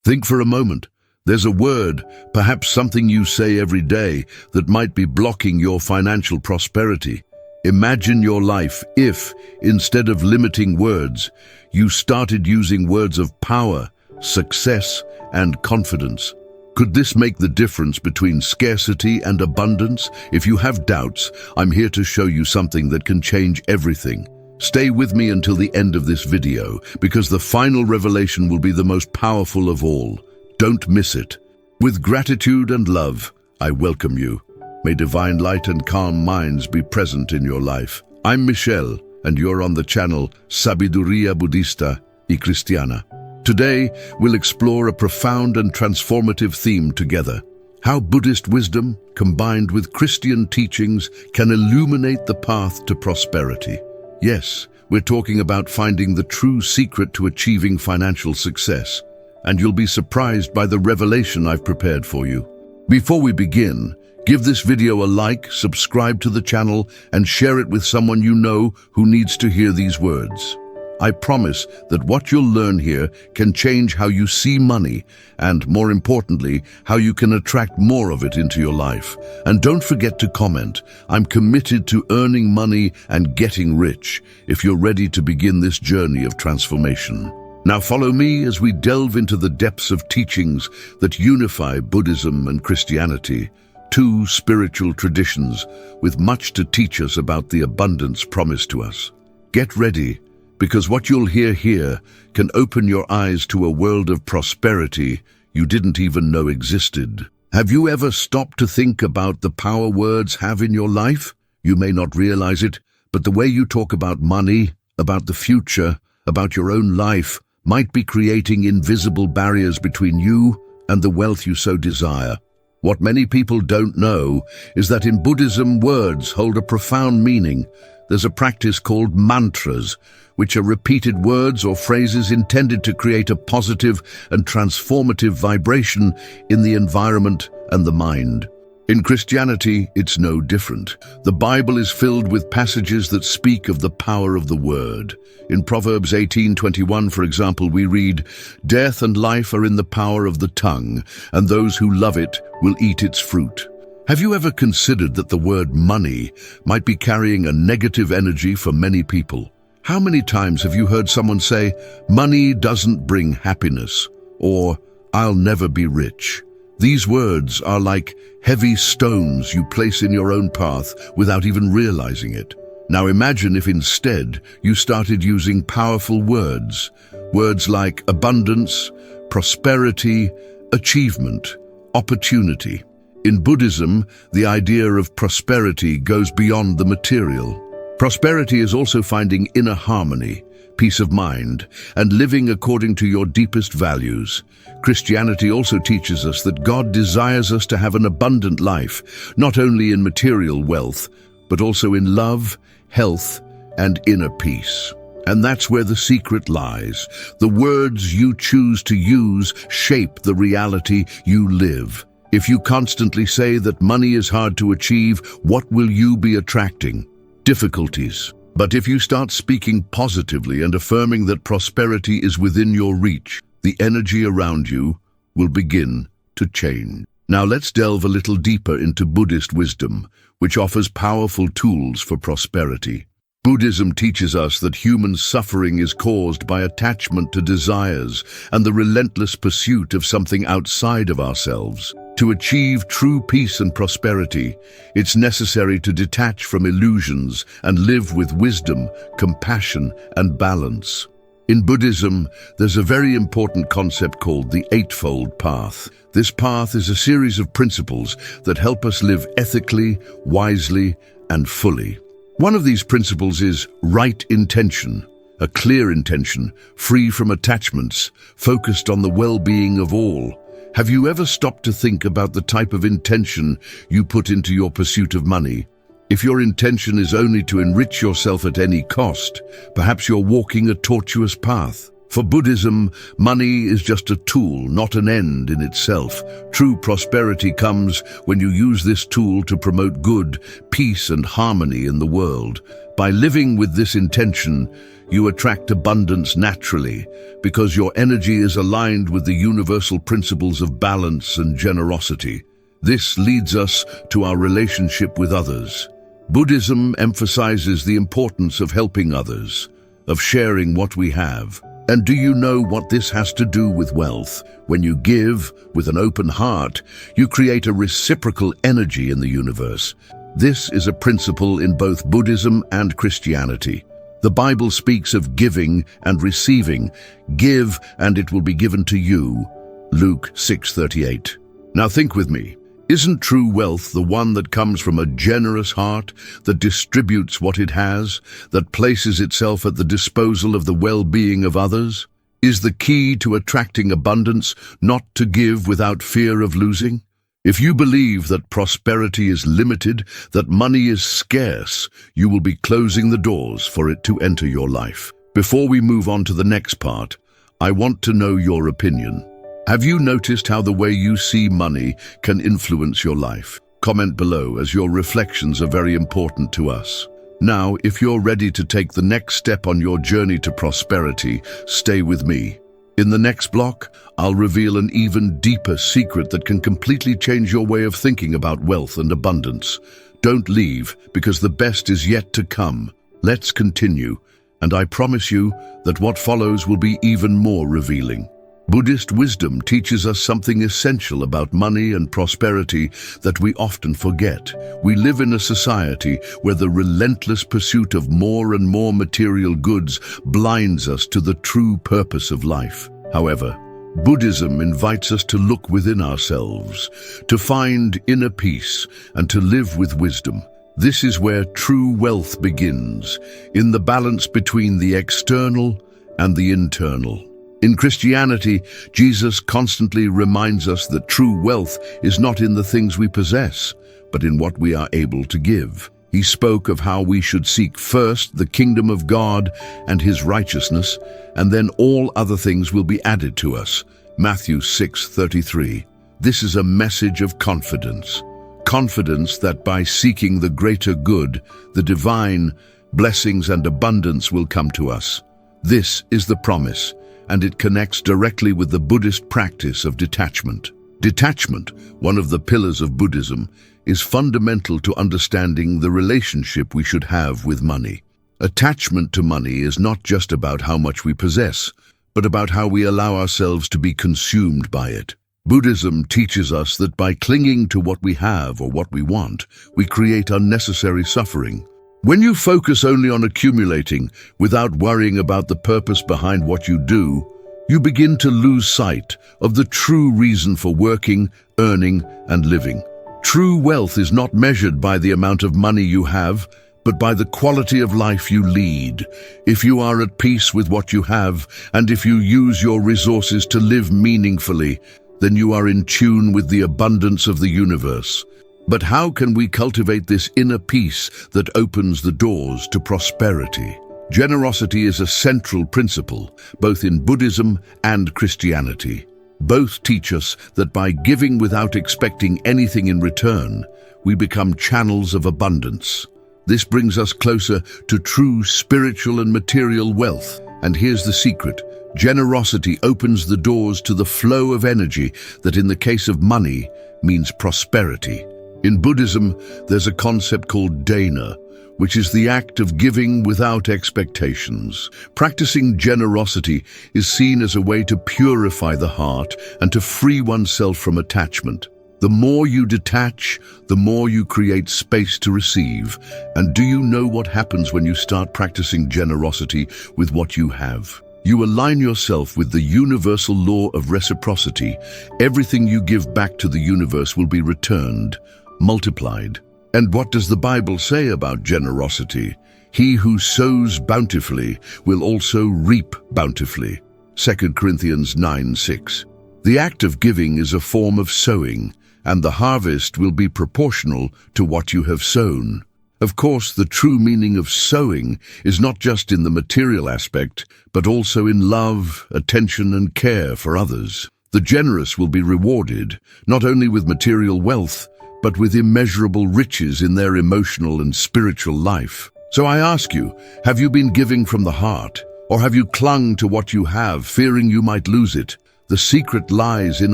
Think for a moment. There's a word, perhaps something you say every day, that might be blocking your financial prosperity. Imagine your life if, instead of limiting words, you started using words of power, success, and confidence. Could this make the difference between scarcity and abundance? If you have doubts, I'm here to show you something that can change everything. Stay with me until the end of this video, because the final revelation will be the most powerful of all. Don't miss it. With gratitude and love, I welcome you. May divine light and calm minds be present in your life. I'm Michelle, and you're on the channel Sabiduría Budista y Cristiana. Today, we'll explore a profound and transformative theme together. How Buddhist wisdom, combined with Christian teachings, can illuminate the path to prosperity. Yes, we're talking about finding the true secret to achieving financial success. And you'll be surprised by the revelation I've prepared for you. Before we begin, give this video a like, subscribe to the channel, and share it with someone you know who needs to hear these words. I promise that what you'll learn here can change how you see money and, more importantly, how you can attract more of it into your life. And don't forget to comment. I'm committed to earning money and getting rich if you're ready to begin this journey of transformation. Now follow me as we delve into the depths of teachings that unify Buddhism and Christianity, two spiritual traditions with much to teach us about the abundance promised to us. Get ready, because what you'll hear here can open your eyes to a world of prosperity you didn't even know existed. Have you ever stopped to think about the power words have in your life? You may not realize it, but the way you talk about money, about the future, about your own life, might be creating invisible barriers between you and the wealth you so desire. What many people don't know is that in Buddhism, words hold a profound meaning. There's a practice called mantras, which are repeated words or phrases intended to create a positive and transformative vibration in the environment and the mind. In Christianity, it's no different. The Bible is filled with passages that speak of the power of the word. In Proverbs 18:21, for example, we read, "Death and life are in the power of the tongue, and those who love it will eat its fruit." Have you ever considered that the word money might be carrying a negative energy for many people? How many times have you heard someone say, "Money doesn't bring happiness," or "I'll never be rich"? These words are like heavy stones you place in your own path without even realizing it. Now imagine if instead you started using powerful words. Words like abundance, prosperity, achievement, opportunity. In Buddhism, the idea of prosperity goes beyond the material. Prosperity is also finding inner harmony, peace of mind, and living according to your deepest values. Christianity also teaches us that God desires us to have an abundant life, not only in material wealth, but also in love, health, and inner peace. And that's where the secret lies. The words you choose to use shape the reality you live. If you constantly say that money is hard to achieve, what will you be attracting? Difficulties. But if you start speaking positively and affirming that prosperity is within your reach, the energy around you will begin to change. Now let's delve a little deeper into Buddhist wisdom, which offers powerful tools for prosperity. Buddhism teaches us that human suffering is caused by attachment to desires and the relentless pursuit of something outside of ourselves. To achieve true peace and prosperity, it's necessary to detach from illusions and live with wisdom, compassion, and balance. In Buddhism, there's a very important concept called the Eightfold Path. This path is a series of principles that help us live ethically, wisely, and fully. One of these principles is right intention, a clear intention, free from attachments, focused on the well-being of all. Have you ever stopped to think about the type of intention you put into your pursuit of money? If your intention is only to enrich yourself at any cost, perhaps you're walking a tortuous path. For Buddhism, money is just a tool, not an end in itself. True prosperity comes when you use this tool to promote good, peace, and harmony in the world. By living with this intention, You attract abundance naturally because your energy is aligned with the universal principles of balance and generosity. This leads us to our relationship with others. Buddhism emphasizes the importance of helping others, of sharing what we have. And do you know what this has to do with wealth? When you give with an open heart, you create a reciprocal energy in the universe. This is a principle in both Buddhism and Christianity. The Bible speaks of giving and receiving. Give, and it will be given to you. Luke 6:38. Now think with me. Isn't true wealth the one that comes from a generous heart, that distributes what it has, that places itself at the disposal of the well-being of others? Is the key to attracting abundance not to give without fear of losing? If you believe that prosperity is limited, that money is scarce, you will be closing the doors for it to enter your life. Before we move on to the next part, I want to know your opinion. Have you noticed how the way you see money can influence your life? Comment below, as your reflections are very important to us. Now, if you're ready to take the next step on your journey to prosperity, stay with me. In the next block, I'll reveal an even deeper secret that can completely change your way of thinking about wealth and abundance. Don't leave, because the best is yet to come. Let's continue, and I promise you that what follows will be even more revealing. Buddhist wisdom teaches us something essential about money and prosperity that we often forget. We live in a society where the relentless pursuit of more and more material goods blinds us to the true purpose of life. However, Buddhism invites us to look within ourselves, to find inner peace, and to live with wisdom. This is where true wealth begins, in the balance between the external and the internal. In Christianity, Jesus constantly reminds us that true wealth is not in the things we possess, but in what we are able to give. He spoke of how we should seek first the kingdom of God and His righteousness, and then all other things will be added to us. Matthew 6:33. This is a message of confidence. Confidence that by seeking the greater good, the divine blessings and abundance will come to us. This is the promise, and it connects directly with the Buddhist practice of detachment. Detachment, one of the pillars of Buddhism, is fundamental to understanding the relationship we should have with money. Attachment to money is not just about how much we possess, but about how we allow ourselves to be consumed by it. Buddhism teaches us that by clinging to what we have or what we want, we create unnecessary suffering. When you focus only on accumulating without worrying about the purpose behind what you do, you begin to lose sight of the true reason for working, earning, and living. True wealth is not measured by the amount of money you have, but by the quality of life you lead. If you are at peace with what you have, and if you use your resources to live meaningfully, then you are in tune with the abundance of the universe. But how can we cultivate this inner peace that opens the doors to prosperity? Generosity is a central principle, both in Buddhism and Christianity. Both teach us that by giving without expecting anything in return, we become channels of abundance. This brings us closer to true spiritual and material wealth. And here's the secret. Generosity opens the doors to the flow of energy that, in the case of money, means prosperity. In Buddhism, there's a concept called dana, which is the act of giving without expectations. Practicing generosity is seen as a way to purify the heart and to free oneself from attachment. The more you detach, the more you create space to receive. And do you know what happens when you start practicing generosity with what you have? You align yourself with the universal law of reciprocity. Everything you give back to the universe will be returned, multiplied. And what does the Bible say about generosity? He who sows bountifully will also reap bountifully. 2 Corinthians 9:6. The act of giving is a form of sowing, and the harvest will be proportional to what you have sown. Of course, the true meaning of sowing is not just in the material aspect, but also in love, attention, and care for others. The generous will be rewarded, not only with material wealth, but with immeasurable riches in their emotional and spiritual life. So I ask you, have you been giving from the heart? Or have you clung to what you have, fearing you might lose it? The secret lies in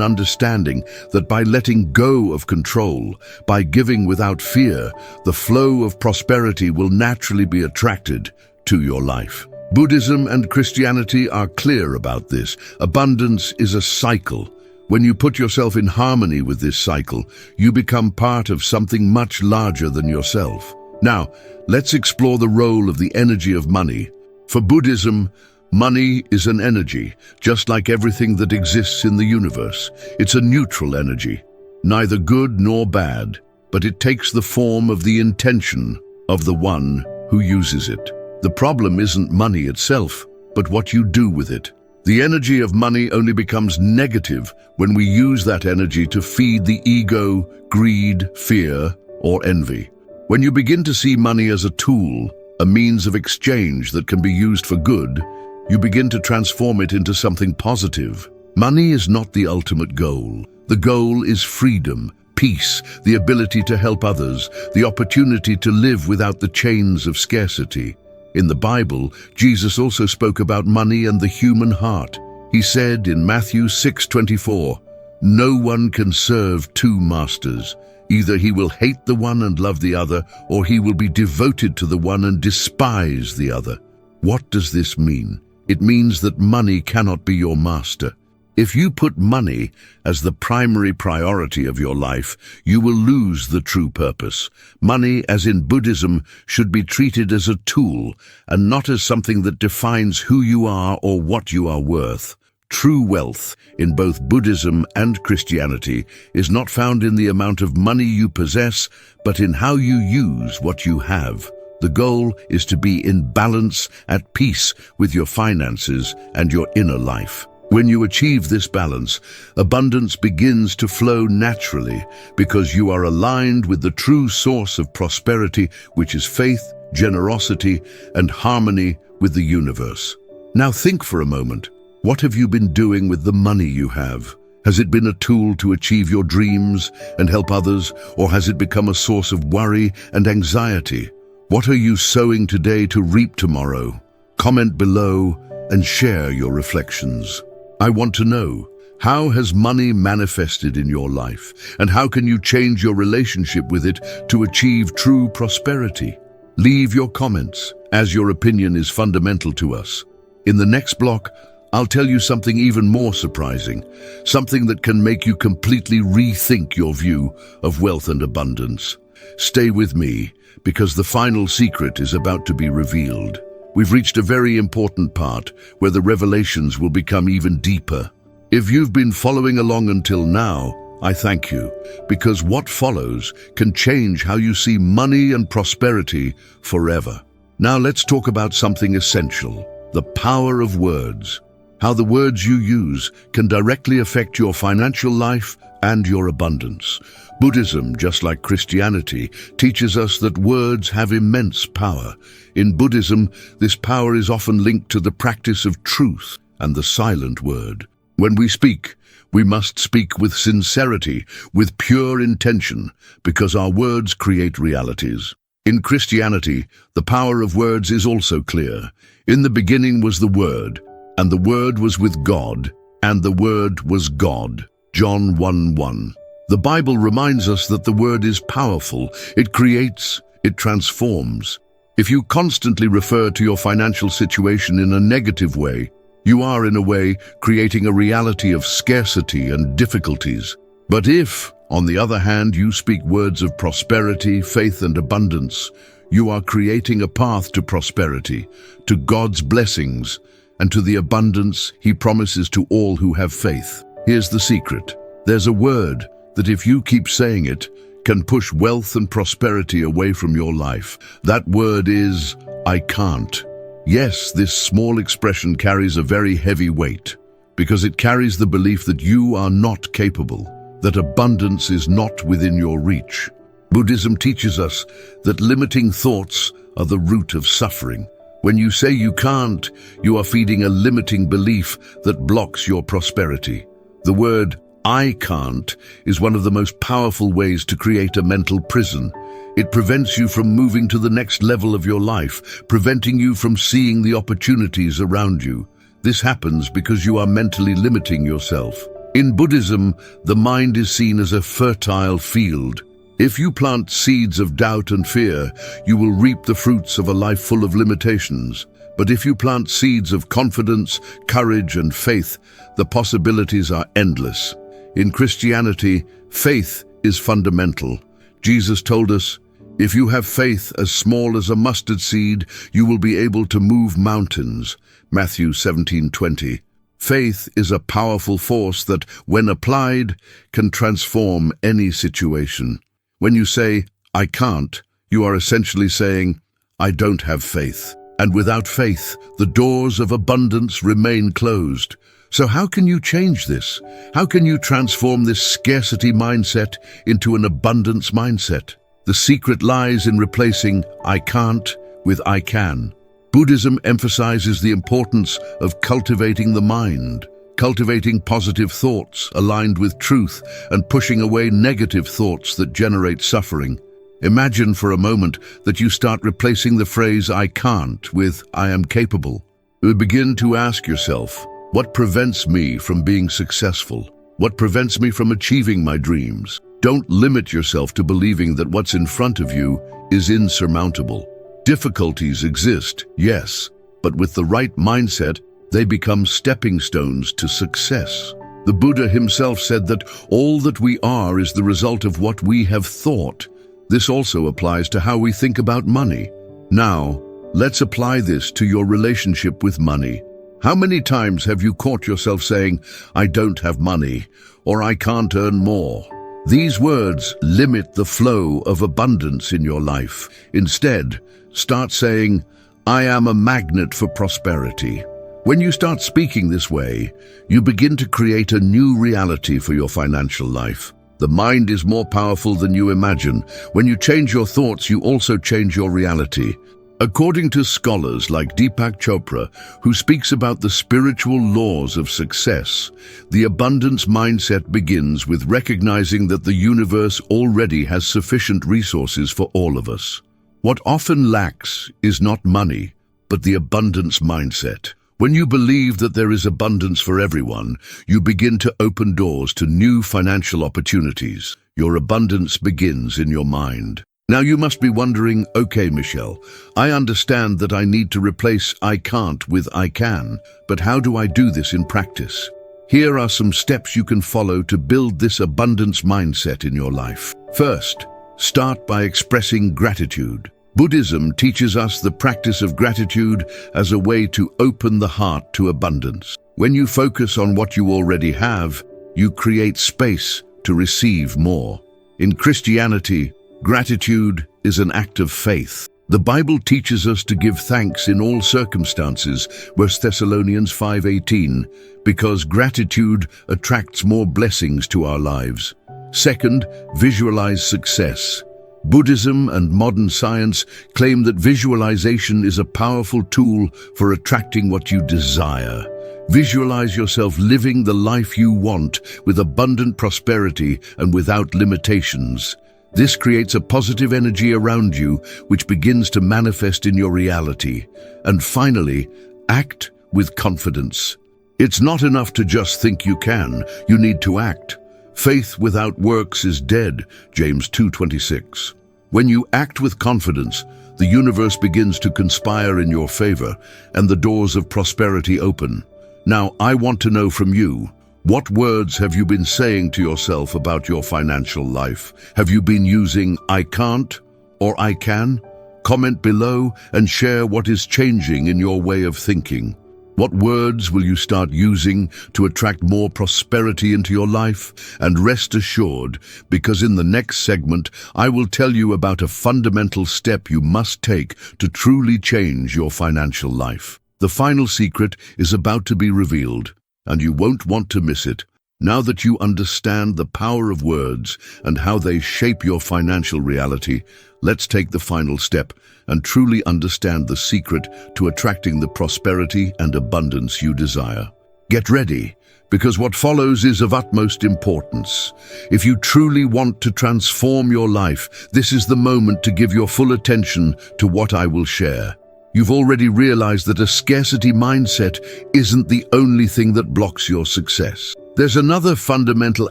understanding that by letting go of control, by giving without fear, the flow of prosperity will naturally be attracted to your life. Buddhism and Christianity are clear about this. Abundance is a cycle. When you put yourself in harmony with this cycle, you become part of something much larger than yourself. Now, let's explore the role of the energy of money. For Buddhism, money is an energy, just like everything that exists in the universe. It's a neutral energy, neither good nor bad, but it takes the form of the intention of the one who uses it. The problem isn't money itself, but what you do with it. The energy of money only becomes negative when we use that energy to feed the ego, greed, fear, or envy. When you begin to see money as a tool, a means of exchange that can be used for good, you begin to transform it into something positive. Money is not the ultimate goal. The goal is freedom, peace, the ability to help others, the opportunity to live without the chains of scarcity. In the Bible, Jesus also spoke about money and the human heart. He said in Matthew 6:24, "No one can serve two masters. Either he will hate the one and love the other, or he will be devoted to the one and despise the other." What does this mean? It means that money cannot be your master. If you put money as the primary priority of your life, you will lose the true purpose. Money, as in Buddhism, should be treated as a tool and not as something that defines who you are or what you are worth. True wealth, in both Buddhism and Christianity, is not found in the amount of money you possess, but in how you use what you have. The goal is to be in balance, at peace with your finances and your inner life. When you achieve this balance, abundance begins to flow naturally because you are aligned with the true source of prosperity, which is faith, generosity, and harmony with the universe. Now think for a moment. What have you been doing with the money you have? Has it been a tool to achieve your dreams and help others, or has it become a source of worry and anxiety? What are you sowing today to reap tomorrow? Comment below and share your reflections. I want to know, how has money manifested in your life, and how can you change your relationship with it to achieve true prosperity? Leave your comments, as your opinion is fundamental to us. In the next block, I'll tell you something even more surprising, something that can make you completely rethink your view of wealth and abundance. Stay with me, because the final secret is about to be revealed. We've reached a very important part where the revelations will become even deeper. If you've been following along until now, I thank you, because what follows can change how you see money and prosperity forever. Now let's talk about something essential, the power of words. How the words you use can directly affect your financial life and your abundance. Buddhism, just like Christianity, teaches us that words have immense power. In Buddhism, this power is often linked to the practice of truth and the silent word. When we speak, we must speak with sincerity, with pure intention, because our words create realities. In Christianity, the power of words is also clear. In the beginning was the Word, and the Word was with God, and the Word was God. John 1:1. The Bible reminds us that the word is powerful. It creates, it transforms. If you constantly refer to your financial situation in a negative way, you are, in a way, creating a reality of scarcity and difficulties. But if, on the other hand, you speak words of prosperity, faith, and abundance, you are creating a path to prosperity, to God's blessings, and to the abundance He promises to all who have faith. Here's the secret. There's a word that, if you keep saying it, can push wealth and prosperity away from your life. That word is, I can't. Yes, this small expression carries a very heavy weight, because it carries the belief that you are not capable, that abundance is not within your reach. Buddhism teaches us that limiting thoughts are the root of suffering. When you say you can't, you are feeding a limiting belief that blocks your prosperity. The word I can't is one of the most powerful ways to create a mental prison. It prevents you from moving to the next level of your life, preventing you from seeing the opportunities around you. This happens because you are mentally limiting yourself. In Buddhism, the mind is seen as a fertile field. If you plant seeds of doubt and fear, you will reap the fruits of a life full of limitations. But if you plant seeds of confidence, courage, and faith, the possibilities are endless. In Christianity, faith is fundamental. Jesus told us, "If you have faith as small as a mustard seed, you will be able to move mountains." Matthew 17:20. Faith is a powerful force that, when applied, can transform any situation. When you say, "I can't," you are essentially saying, "I don't have faith." And without faith, the doors of abundance remain closed. So how can you change this? How can you transform this scarcity mindset into an abundance mindset? The secret lies in replacing "I can't" with "I can." Buddhism emphasizes the importance of cultivating the mind, cultivating positive thoughts aligned with truth, and pushing away negative thoughts that generate suffering. Imagine for a moment that you start replacing the phrase "I can't" with "I am capable." You begin to ask yourself, what prevents me from being successful? What prevents me from achieving my dreams? Don't limit yourself to believing that what's in front of you is insurmountable. Difficulties exist, yes, but with the right mindset, they become stepping stones to success. The Buddha himself said that all that we are is the result of what we have thought. This also applies to how we think about money. Now, let's apply this to your relationship with money. How many times have you caught yourself saying, "I don't have money," or "I can't earn more"? These words limit the flow of abundance in your life. Instead, start saying, "I am a magnet for prosperity." When you start speaking this way, you begin to create a new reality for your financial life. The mind is more powerful than you imagine. When you change your thoughts, you also change your reality. According to scholars like Deepak Chopra, who speaks about the spiritual laws of success, the abundance mindset begins with recognizing that the universe already has sufficient resources for all of us. What often lacks is not money, but the abundance mindset. When you believe that there is abundance for everyone, you begin to open doors to new financial opportunities. Your abundance begins in your mind. Now you must be wondering, okay, Michelle, I understand that I need to replace "I can't" with "I can, but how do I do this in practice? Here are some steps you can follow to build this abundance mindset in your life. First, start by expressing gratitude. Buddhism teaches us the practice of gratitude as a way to open the heart to abundance. When you focus on what you already have, you create space to receive more. In Christianity, gratitude is an act of faith. The Bible teaches us to give thanks in all circumstances, 1 Thessalonians 5:18, because gratitude attracts more blessings to our lives. Second, visualize success. Buddhism and modern science claim that visualization is a powerful tool for attracting what you desire. Visualize yourself living the life you want with abundant prosperity and without limitations. This creates a positive energy around you, which begins to manifest in your reality. And finally, act with confidence. It's not enough to just think you can, you need to act. Faith without works is dead, James 2:26. When you act with confidence, the universe begins to conspire in your favor, and the doors of prosperity open. Now, I want to know from you, what words have you been saying to yourself about your financial life? Have you been using "I can't" or "I can"? Comment below and share what is changing in your way of thinking. What words will you start using to attract more prosperity into your life? And rest assured, because in the next segment, I will tell you about a fundamental step you must take to truly change your financial life. The final secret is about to be revealed, and you won't want to miss it. Now that you understand the power of words and how they shape your financial reality, let's take the final step and truly understand the secret to attracting the prosperity and abundance you desire. Get ready, because what follows is of utmost importance. If you truly want to transform your life, this is the moment to give your full attention to what I will share. You've already realized that a scarcity mindset isn't the only thing that blocks your success. There's another fundamental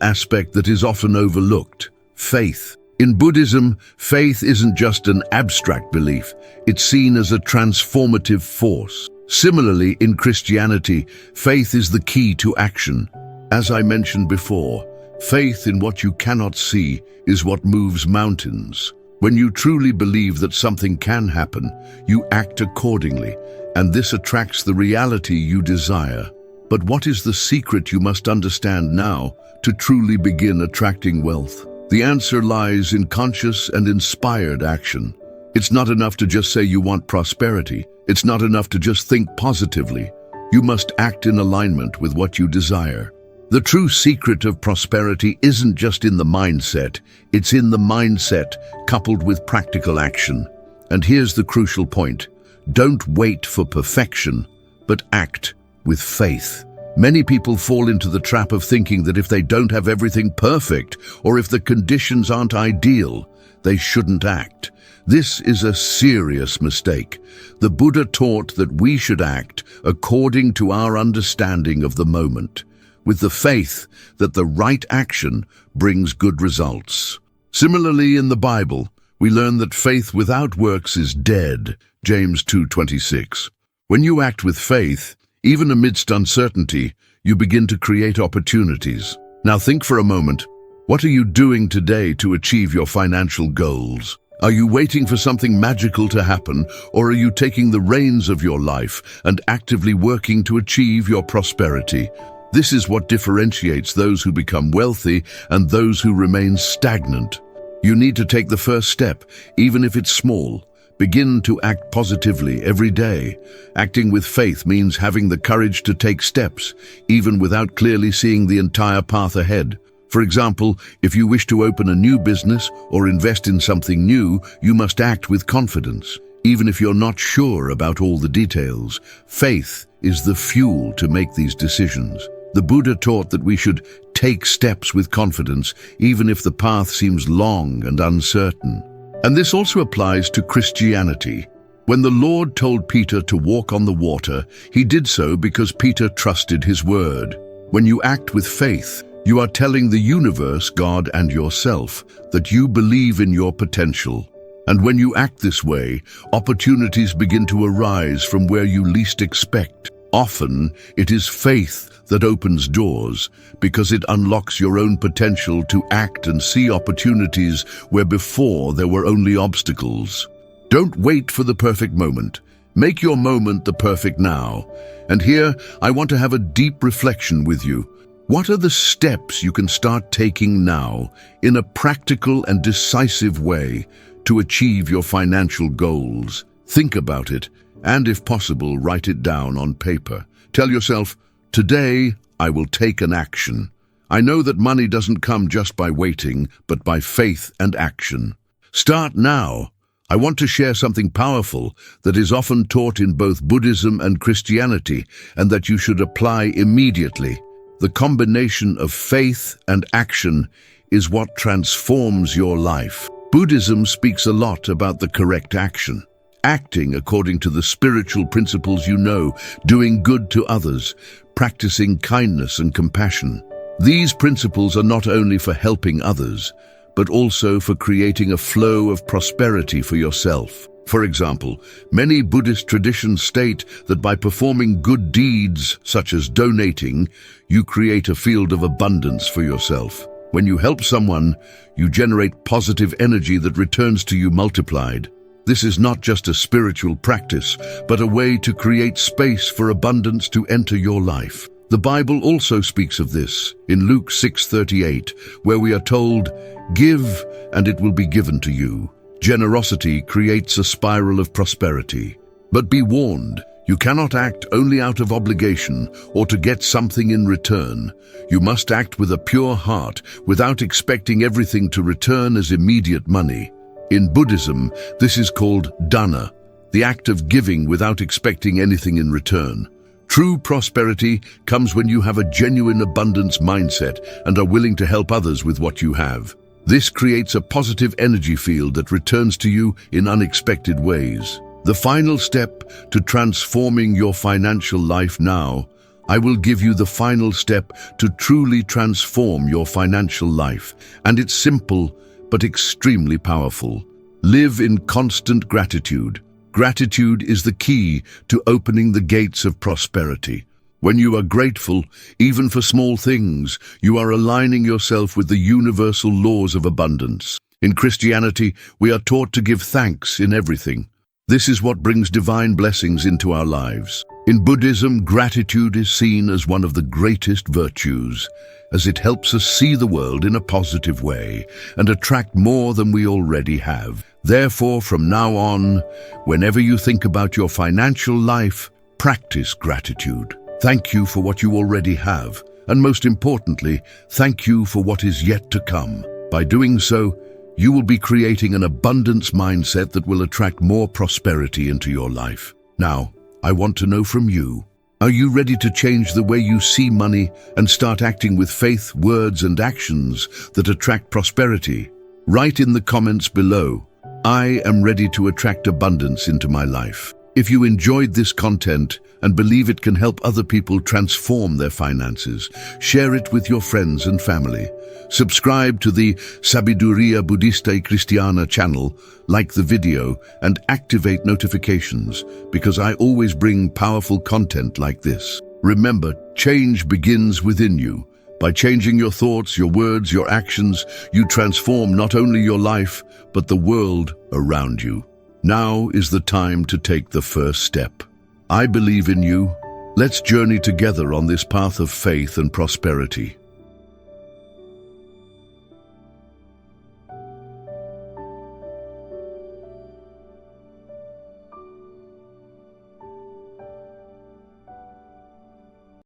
aspect that is often overlooked: faith. In Buddhism, faith isn't just an abstract belief, it's seen as a transformative force. Similarly, in Christianity, faith is the key to action. As I mentioned before, faith in what you cannot see is what moves mountains. When you truly believe that something can happen, you act accordingly, and this attracts the reality you desire. But what is the secret you must understand now to truly begin attracting wealth? The answer lies in conscious and inspired action. It's not enough to just say you want prosperity. It's not enough to just think positively. You must act in alignment with what you desire. The true secret of prosperity isn't just in the mindset, it's in the mindset coupled with practical action. And here's the crucial point: don't wait for perfection, but act with faith. Many people fall into the trap of thinking that if they don't have everything perfect, or if the conditions aren't ideal, they shouldn't act. This is a serious mistake. The Buddha taught that we should act according to our understanding of the moment, with the faith that the right action brings good results. Similarly, in the Bible, we learn that faith without works is dead, James 2:26. When you act with faith, even amidst uncertainty, you begin to create opportunities. Now think for a moment, what are you doing today to achieve your financial goals? Are you waiting for something magical to happen, or are you taking the reins of your life and actively working to achieve your prosperity? This is what differentiates those who become wealthy and those who remain stagnant. You need to take the first step, even if it's small. Begin to act positively every day. Acting with faith means having the courage to take steps, even without clearly seeing the entire path ahead. For example, if you wish to open a new business or invest in something new, you must act with confidence. Even if you're not sure about all the details, faith is the fuel to make these decisions. The Buddha taught that we should take steps with confidence, even if the path seems long and uncertain. And this also applies to Christianity. When the Lord told Peter to walk on the water, he did so because Peter trusted his word. When you act with faith, you are telling the universe, God, and yourself that you believe in your potential. And when you act this way, opportunities begin to arise from where you least expect. Often, it is faith that opens doors because it unlocks your own potential to act and see opportunities where before there were only obstacles. Don't wait for the perfect moment. Make your moment the perfect now. And here, I want to have a deep reflection with you. What are the steps you can start taking now in a practical and decisive way to achieve your financial goals? Think about it, and if possible, write it down on paper. Tell yourself, today I will take an action. I know that money doesn't come just by waiting, but by faith and action. Start now. I want to share something powerful that is often taught in both Buddhism and Christianity, and that you should apply immediately. The combination of faith and action is what transforms your life. Buddhism speaks a lot about the correct action. Acting according to the spiritual principles you know, doing good to others, practicing kindness and compassion. These principles are not only for helping others, but also for creating a flow of prosperity for yourself. For example, many Buddhist traditions state that by performing good deeds, such as donating, you create a field of abundance for yourself. When you help someone, you generate positive energy that returns to you multiplied. This is not just a spiritual practice, but a way to create space for abundance to enter your life. The Bible also speaks of this in Luke 6:38, where we are told, "Give, and it will be given to you." Generosity creates a spiral of prosperity. But be warned, you cannot act only out of obligation or to get something in return. You must act with a pure heart, without expecting everything to return as immediate money. In Buddhism, this is called dana, the act of giving without expecting anything in return. True prosperity comes when you have a genuine abundance mindset and are willing to help others with what you have. This creates a positive energy field that returns to you in unexpected ways. The final step to transforming your financial life now, I will give you the final step to truly transform your financial life, and it's simple but extremely powerful. Live in constant gratitude. Gratitude is the key to opening the gates of prosperity. When you are grateful, even for small things, you are aligning yourself with the universal laws of abundance. In Christianity, we are taught to give thanks in everything. This is what brings divine blessings into our lives. In Buddhism, gratitude is seen as one of the greatest virtues, as it helps us see the world in a positive way and attract more than we already have. Therefore, from now on, whenever you think about your financial life, practice gratitude. Thank you for what you already have, and most importantly, thank you for what is yet to come. By doing so, you will be creating an abundance mindset that will attract more prosperity into your life. Now, I want to know from you, are you ready to change the way you see money and start acting with faith, words, and actions that attract prosperity? Write in the comments below, I am ready to attract abundance into my life. If you enjoyed this content and believe it can help other people transform their finances, share it with your friends and family. Subscribe to the Sabiduria Budista y Cristiana channel, like the video, and activate notifications, because I always bring powerful content like this. Remember, change begins within you. By changing your thoughts, your words, your actions, you transform not only your life, but the world around you. Now is the time to take the first step. I believe in you. Let's journey together on this path of faith and prosperity.